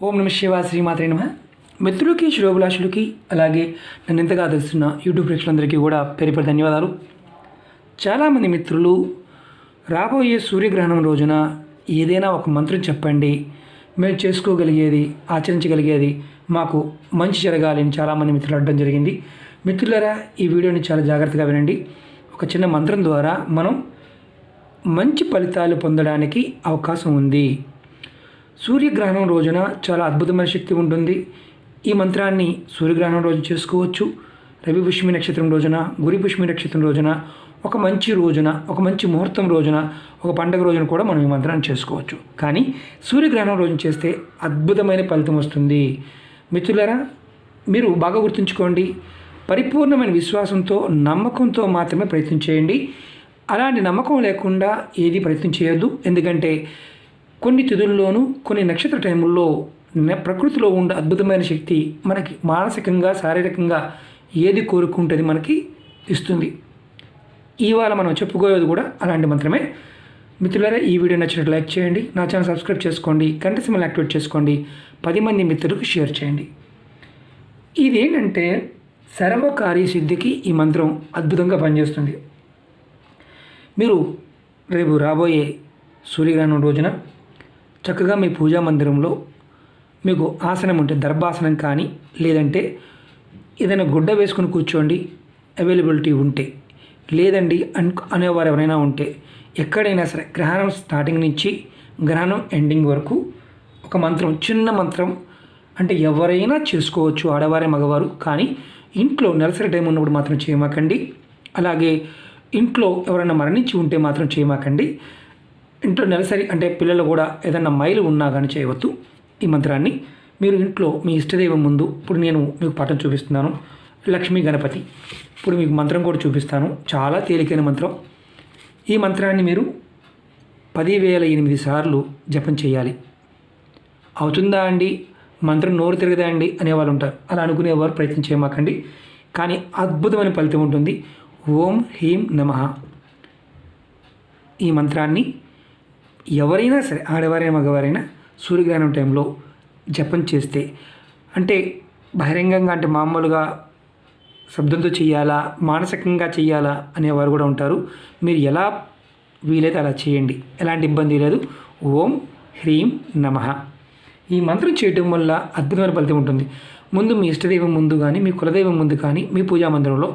ఓం నమ శివాయ శ్రీమాత్రే నమః. మిత్రులకి శ్రేయోభిలాషులకి అలాగే నన్ను ఎంతగా ఆదరిస్తున్న యూట్యూబ్ ప్రేక్షకులందరికీ కూడా పేరు ధన్యవాదాలు. చాలామంది మిత్రులు రాబోయే సూర్యగ్రహణం రోజున ఏదైనా ఒక మంత్రం చెప్పండి, మేము చేసుకోగలిగేది ఆచరించగలిగేది, మాకు మంచి జరగాలి అని చాలామంది మిత్రులు అడగడం జరిగింది. మిత్రులారా, ఈ వీడియోని చాలా జాగ్రత్తగా వినండి. ఒక చిన్న మంత్రం ద్వారా మనం మంచి ఫలితాలు పొందడానికి అవకాశం ఉంది. సూర్యగ్రహణం రోజున చాలా అద్భుతమైన శక్తి ఉంటుంది. ఈ మంత్రాన్ని సూర్యగ్రహణం రోజు చేసుకోవచ్చు. రవి పుష్మి నక్షత్రం రోజున, గురి పుష్మి నక్షత్రం రోజున, ఒక మంచి రోజున, ఒక మంచి ముహూర్తం రోజున, ఒక పండుగ రోజున కూడా మనం ఈ మంత్రాన్ని చేసుకోవచ్చు. కానీ సూర్యగ్రహణం రోజున చేస్తే అద్భుతమైన ఫలితం వస్తుంది. మిత్రులారా, మీరు బాగా గుర్తుంచుకోండి. పరిపూర్ణమైన విశ్వాసంతో, నమ్మకంతో మాత్రమే ప్రయత్నం చేయండి. అలాంటి నమ్మకం లేకుండా ఏది ప్రయత్నం చేయొద్దు. ఎందుకంటే కొన్ని తిథుల్లోనూ, కొన్ని నక్షత్ర టైముల్లో ప్రకృతిలో ఉండే అద్భుతమైన శక్తి మనకి మానసికంగా, శారీరకంగా ఏది కోరుకుంటుంది మనకి ఇస్తుంది. ఇవాళ మనం చెప్పుకోయేది కూడా అలాంటి మంత్రమే. మిత్రులారా, ఈ వీడియో నచ్చినట్లు లైక్ చేయండి, నా ఛానల్ సబ్స్క్రైబ్ చేసుకోండి, గంట సింబల్ యాక్టివేట్ చేసుకోండి, 10 మంది మిత్రులకు షేర్ చేయండి. ఇదేంటంటే సర్వకార్య సిద్ధికి ఈ మంత్రం అద్భుతంగా పనిచేస్తుంది. మీరు రేపు రాబోయే సూర్యగ్రహణం రోజున చక్కగా మీ పూజా మందిరంలో మీకు ఆసనం ఉంటే దర్భాసనం కానీ, లేదంటే ఏదైనా గుడ్డ వేసుకుని కూర్చోండి అవైలబిలిటీ ఉంటే, లేదండి అనేవారు ఎవరైనా ఉంటే, ఎక్కడైనా సరే గ్రహణం స్టార్టింగ్ నుంచి గ్రహణం ఎండింగ్ వరకు ఒక మంత్రం, చిన్న మంత్రం అంటే ఎవరైనా చేసుకోవచ్చు, ఆడవారే మగవారు. కానీ ఇంట్లో నెలసరి టైం ఉన్నప్పుడు మాత్రం చేయమాకండి. అలాగే ఇంట్లో ఎవరైనా మరణించి ఉంటే మాత్రం చేయమాకండి. ఇంట్లో నెలసరి అంటే పిల్లలు కూడా ఏదైనా మైలు ఉన్నా కానీ చేయవద్దు. ఈ మంత్రాన్ని మీరు ఇంట్లో మీ ఇష్టదైవం ముందు, ఇప్పుడు నేను మీకు పాఠం చూపిస్తున్నాను, లక్ష్మీ గణపతి. ఇప్పుడు మీకు మంత్రం కూడా చూపిస్తాను, చాలా తేలికైన మంత్రం. ఈ మంత్రాన్ని మీరు 10,008 సార్లు జపం చేయాలి. అవుతుందా అండి, మంత్రం నోరు తిరగదా అండి అనేవాళ్ళు ఉంటారు. అలా అనుకునేవారు ప్రయత్నం చేయమాకండి. కానీ అద్భుతమైన ఫలితం ఉంటుంది. ఓం హ్రీం నమః. ఈ మంత్రాన్ని ఎవరైనా సరే, ఆడవారైనా మగవారైనా సూర్యగ్రహణం టైంలో జపం చేస్తే, అంటే బహిరంగంగా అంటే మామూలుగా శబ్దంతో చేయాలా, మానసికంగా చేయాలా అనేవారు కూడా ఉంటారు. మీరు ఎలా వీలైతే అలా చేయండి, ఎలాంటి ఇబ్బంది లేదు. ఓం హ్రీం నమః. ఈ మంత్రం చేయటం వల్ల అద్భుతమైన ఫలితం ఉంటుంది. ముందు మీ ఇష్టదైవం ముందు కానీ, మీ కులదైవం ముందు కానీ, మీ పూజా మందిరంలో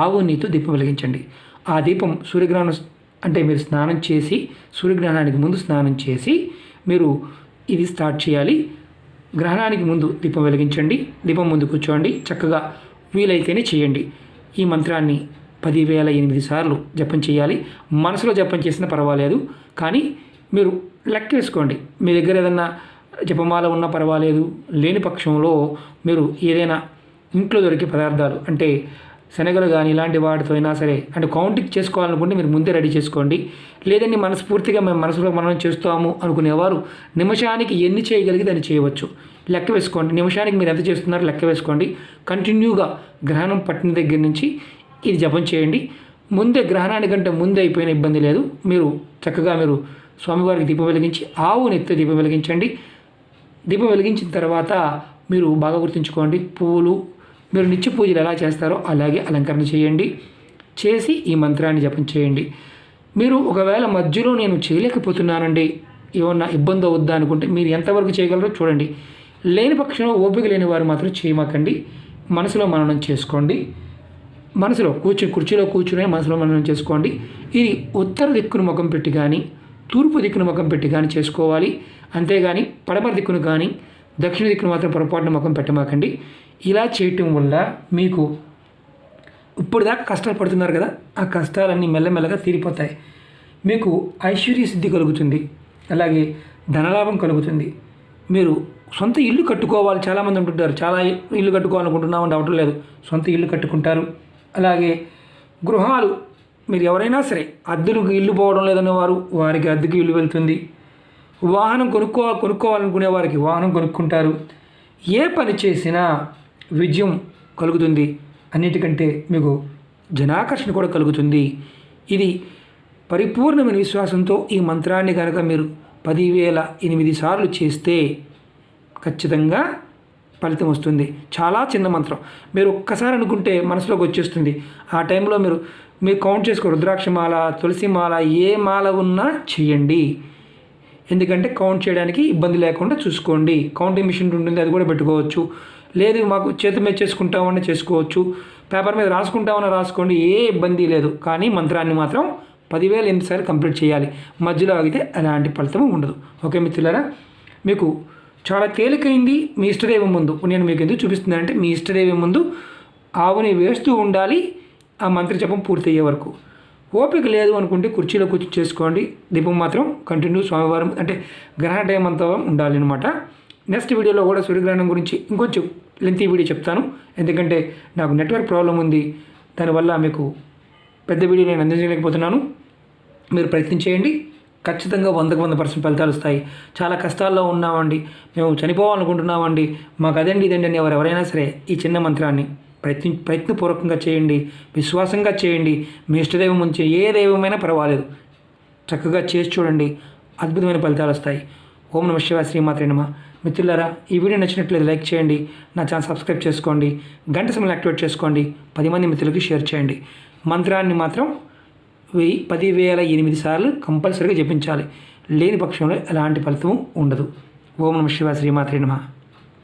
ఆవు నీతో దీపం వెలిగించండి. ఆ దీపం సూర్యగ్రహణం అంటే మీరు స్నానం చేసి, సూర్యగ్రహణానికి ముందు స్నానం చేసి మీరు ఇది స్టార్ట్ చేయాలి. గ్రహణానికి ముందు దీపం వెలిగించండి, దీపం ముందు కూర్చోండి, చక్కగా వీలైతేనే చేయండి. ఈ మంత్రాన్ని 10,008 సార్లు జపం చేయాలి. మనసులో జపం చేసినా పర్వాలేదు, కానీ మీరు లెక్క వేసుకోండి. మీ దగ్గర ఏదన్నా జపమాల ఉన్నా పర్వాలేదు. లేని పక్షంలో మీరు ఏదైనా ఇంట్లో దొరికే పదార్థాలు అంటే శనగలు కానీ ఇలాంటి వాటితో అయినా సరే, అంటే కౌంటింగ్ చేసుకోవాలనుకుంటే మీరు ముందే రెడీ చేసుకోండి. లేదండి మనస్ఫూర్తిగా మేము మనసులో మనం చేస్తాము అనుకునేవారు నిమిషానికి ఎన్ని చేయగలిగి దాన్ని చేయవచ్చు. లెక్క వేసుకోండి, నిమిషానికి మీరు ఎంత చేస్తున్నారో లెక్క వేసుకోండి. కంటిన్యూగా గ్రహణం పట్టిన దగ్గర నుంచి ఇది జపం చేయండి. ముందే గ్రహణానికంటే ముందే అయిపోయిన ఇబ్బంది లేదు. మీరు చక్కగా మీరు స్వామివారికి దీపం వెలిగించి, ఆవు నెత్తి దీపం వెలిగించండి. దీపం వెలిగించిన తర్వాత మీరు బాగా గుర్తుంచుకోండి, పువ్వులు మీరు నిత్య పూజలు ఎలా చేస్తారో అలాగే అలంకరణ చేయండి. చేసి ఈ మంత్రాన్ని జపం చేయండి. మీరు ఒకవేళ మధ్యలో నేను చేయలేకపోతున్నానండి, ఏమన్నా ఇబ్బంది అవుద్దా అనుకుంటే మీరు ఎంతవరకు చేయగలరో చూడండి. లేని పక్షంలో ఓపిక లేని వారు మాత్రం చేయమాకండి. మనసులో మననం చేసుకోండి. మనసులో కుర్చీలో కూర్చునే మనసులో మననం చేసుకోండి. ఇది ఉత్తర దిక్కును ముఖం పెట్టి కానీ, తూర్పు దిక్కును ముఖం పెట్టి కానీ చేసుకోవాలి. అంతేగాని పడమర దిక్కును కానీ, దక్షిణ దిక్కును మాత్రం పొరపాటున ముఖం పెట్టమాకండి. ఇలా చేయటం వల్ల మీకు ఇప్పుడు దాకా కష్టాలు పడుతున్నారు కదా, ఆ కష్టాలన్నీ మెల్లమెల్లగా తీరిపోతాయి. మీకు ఐశ్వర్య సిద్ధి కలుగుతుంది, అలాగే ధనలాభం కలుగుతుంది. మీరు సొంత ఇల్లు కట్టుకోవాలి, చాలామంది ఉంటుంటారు, చాలా ఇల్లు కట్టుకోవాలనుకుంటున్నామని అవటం లేదు, సొంత ఇల్లు కట్టుకుంటారు. అలాగే గృహాలు మీరు ఎవరైనా సరే అద్దెలకు ఇల్లు పోవడం లేదనే వారు వారికి అద్దెకి ఇల్లు వెళ్తుంది. వాహనం కొనుక్కోవాలనుకునే వారికి వాహనం కొనుక్కుంటారు. ఏ పని చేసినా విజయం కలుగుతుంది. అన్నిటికంటే మీకు జనాకర్షణ కూడా కలుగుతుంది. ఇది పరిపూర్ణమైన విశ్వాసంతో ఈ మంత్రాన్ని కనుక మీరు 10,008 సార్లు చేస్తే ఖచ్చితంగా ఫలితం వస్తుంది. చాలా చిన్న మంత్రం. మీరు ఒక్కసారి అనుకుంటే మనసులోకి వచ్చేస్తుంది. ఆ టైంలో మీరు కౌంట్ చేసుకో, రుద్రాక్ష మాల, తులసి మాల, ఏ మాల ఉన్నా చేయండి. ఎందుకంటే కౌంట్ చేయడానికి ఇబ్బంది లేకుండా చూసుకోండి. కౌంటింగ్ మిషన్ ఉంటుంది, అది కూడా పెట్టుకోవచ్చు. లేదు మాకు చేతి మీద చేసుకుంటామని చేసుకోవచ్చు, పేపర్ మీద రాసుకుంటామని రాసుకోండి, ఏ ఇబ్బంది లేదు. కానీ మంత్రాన్ని మాత్రం 10,000 ఎన్నిసార్లు కంప్లీట్ చేయాలి. మధ్యలో ఆగితే ఎలాంటి ఫలితం ఉండదు. ఓకే మిత్రులారా, మీకు చాలా తేలికైంది. మీ ఇష్టదైవం ముందు నేను మీకు ఎందుకు చూపిస్తున్నానంటే, మీ ఇష్టదైవం ముందు ఆవుని వేస్తూ ఉండాలి ఆ మంత్ర జపం పూర్తయ్యే వరకు. ఓపిక లేదు అనుకుంటే కుర్చీలో కూర్చొని చేసుకోండి. దీపం మాత్రం కంటిన్యూ స్వామివారం అంటే గ్రహణ టైం అంతా ఉండాలి అనమాట. నెక్స్ట్ వీడియోలో కూడా సూర్యగ్రహణం గురించి ఇంకొంచెం లెంతీ వీడియో చెప్తాను. ఎందుకంటే నాకు నెట్వర్క్ ప్రాబ్లం ఉంది, దానివల్ల మీకు పెద్ద వీడియో నేను అందించలేకపోతున్నాను. మీరు ప్రయత్నం చేయండి, ఖచ్చితంగా 100% ఫలితాలు వస్తాయి. చాలా కష్టాల్లో ఉన్నామండి, మేము చనిపోవాలనుకుంటున్నామండి, మాకు అదండి ఇదండి అని ఎవరైనా సరే ఈ చిన్న మంత్రాన్ని ప్రయత్నపూర్వకంగా చేయండి, విశ్వాసంగా చేయండి. మీ ఇష్టదైవం నుంచి ఏ దైవమైనా పర్వాలేదు, చక్కగా చేసి చూడండి, అద్భుతమైన ఫలితాలు వస్తాయి. ఓం నమః శివాయ, శ్రీమాత్రే నమః. మిత్రులారా, ఈ వీడియో నచ్చినట్లయితే లైక్ చేయండి, నా ఛానల్ సబ్స్క్రైబ్ చేసుకోండి, గంట సమయం యాక్టివేట్ చేసుకోండి, 10 మంది మిత్రులకి షేర్ చేయండి. మంత్రాన్ని మాత్రం 10,008 సార్లు కంపల్సరీగా జపించాలి. లేని పక్షంలో ఎలాంటి ఫలితం ఉండదు. ఓం నమః శివాయ, శ్రీమాత్రే నమః.